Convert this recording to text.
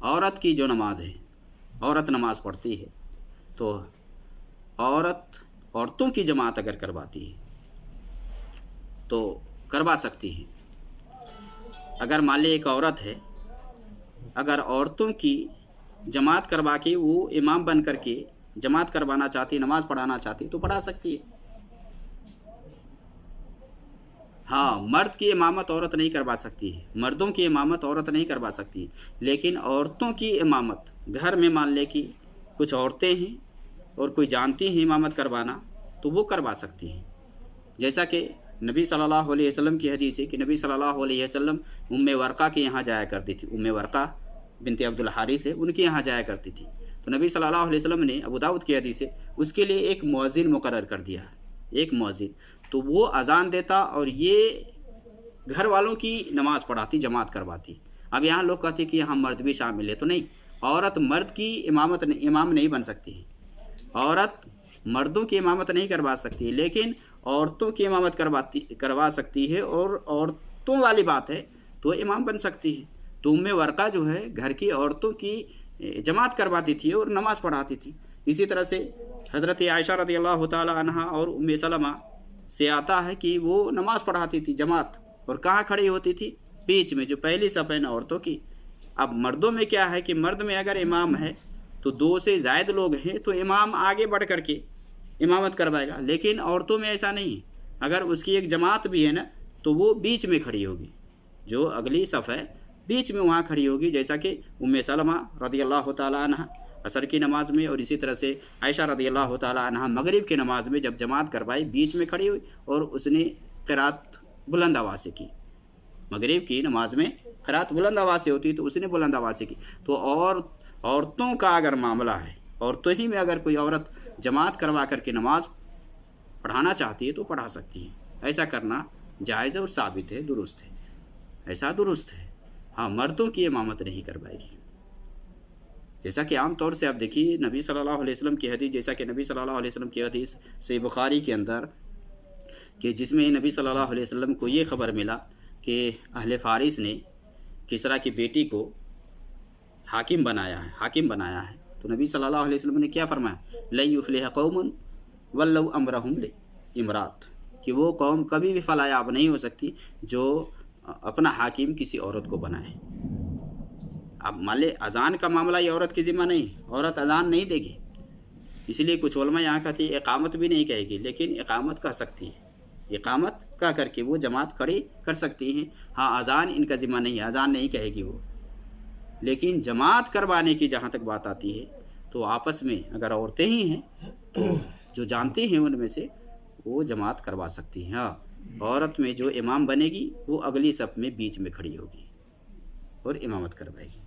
عورت کی جو نماز ہے، عورت نماز پڑھتی ہے تو عورتوں کی جماعت اگر کرواتی ہے تو کروا سکتی ہے۔ اگر مان لے ایک عورت ہے، اگر عورتوں کی جماعت کروا کے وہ امام بن کر کے جماعت کروانا چاہتی، نماز پڑھانا چاہتی تو پڑھا سکتی ہے۔ ہاں، مرد کی امامت عورت نہیں کروا سکتی ہے، مردوں کی امامت عورت نہیں کروا سکتی، لیکن عورتوں کی امامت گھر میں مان لے کہ کچھ عورتیں ہیں اور کوئی جانتی ہیں امامت کروانا تو وہ کروا سکتی ہیں۔ جیسا کہ نبی صلی اللہ علیہ وسلم کی حدیث ہے کہ نبی صلی اللہ علیہ وسلم ام ورقہ کے یہاں جایا کرتی تھی، ام ورقہ بنت عبد الحارث ہے، ان کے یہاں جایا کرتی تھی، تو نبی صلی اللہ علیہ وسلم نے ابو داؤد کی حدیث ہے اس کے لیے ایک مؤذن مقرر کر دیا، ایک مؤذن، تو وہ اذان دیتا اور یہ گھر والوں کی نماز پڑھاتی، جماعت کرواتی۔ اب یہاں لوگ کہتے کہ یہاں مرد بھی شامل ہے، تو نہیں، عورت مرد کی امام نہیں بن سکتی ہے، عورت مردوں کی امامت نہیں کروا سکتی ہے، لیکن عورتوں کی امامت کروا سکتی ہے، اور عورتوں والی بات ہے تو امام بن سکتی ہے۔ تو ام ورقہ جو ہے گھر کی عورتوں کی جماعت کرواتی تھی اور نماز پڑھاتی تھی۔ اسی طرح سے حضرت عائشہ رضی اللہ تعالی عنہا اور ام سلمہ سے آتا ہے کہ وہ نماز پڑھاتی تھی جماعت، اور کہاں کھڑی ہوتی تھی؟ بیچ میں، جو پہلی صف ہے نا عورتوں کی۔ اب مردوں میں کیا ہے کہ مرد میں اگر امام ہے تو 2 سے زائد لوگ ہیں تو امام آگے بڑھ کر کے امامت کروائے گا، لیکن عورتوں میں ایسا نہیں ہے، اگر اس کی ایک جماعت بھی ہے نا تو وہ بیچ میں کھڑی ہوگی، جو اگلی صف ہے بیچ میں وہاں کھڑی ہوگی، جیسا کہ ام سلمہ رضی اللہ تعالی عنہ عصر کی نماز میں، اور اسی طرح سے عائشہ رضی اللہ تعالی عنہ مغرب کی نماز میں جب جماعت کروائی بیچ میں کھڑی ہوئی اور اس نے قرات بلند آواز سے کی۔ مغرب کی نماز میں قرات بلند آواز سے ہوتی تو اس نے بلند آواز سے کی۔ تو عورتوں کا اگر معاملہ ہے، عورتوں ہی میں اگر کوئی عورت جماعت کروا کر کے نماز پڑھانا چاہتی ہے تو پڑھا سکتی ہے، ایسا کرنا جائز اور ثابت ہے، درست ہے، ایسا درست ہے۔ ہاں، مردوں کی امامت نہیں کروائے گی، جیسا کہ عام طور سے آپ دیکھیے نبی صلی اللہ علیہ وسلم کی حدیث، جیسا کہ نبی صلی اللہ علیہ وسلم کی حدیث صحیح بخاری کے اندر، کہ جس میں نبی صلی اللہ علیہ وسلم کو یہ خبر ملا کہ اہل فارس نے کسریٰ کی بیٹی کو حاکم بنایا ہے، تو نبی صلی اللہ علیہ وسلم نے کیا فرمایا؟ لن یفلح قوم ولوا امرهم لامرأۃ، کہ وہ قوم کبھی بھی فلاح یاب نہیں ہو سکتی جو اپنا حاکم کسی عورت کو بنائے۔ اب مان لے اذان کا معاملہ یہ عورت کی ذمہ نہیں، عورت اذان نہیں دے گی، اس لیے کچھ علماء یہاں کہتی ہے اقامت بھی نہیں کہے گی، لیکن اقامت کہہ سکتی ہے، اقامت کہہ کر کے وہ جماعت کھڑی کر سکتی ہیں۔ ہاں، اذان ان کا ذمہ نہیں ہے، اذان نہیں کہے گی وہ، لیکن جماعت کروانے کی جہاں تک بات آتی ہے تو آپس میں اگر عورتیں ہی ہیں تو جو جانتی ہیں ان میں سے وہ جماعت کروا سکتی ہیں۔ ہاں، عورت میں جو امام بنے گی وہ اگلی صف میں بیچ میں کھڑی ہوگی اور امامت کروائے گی۔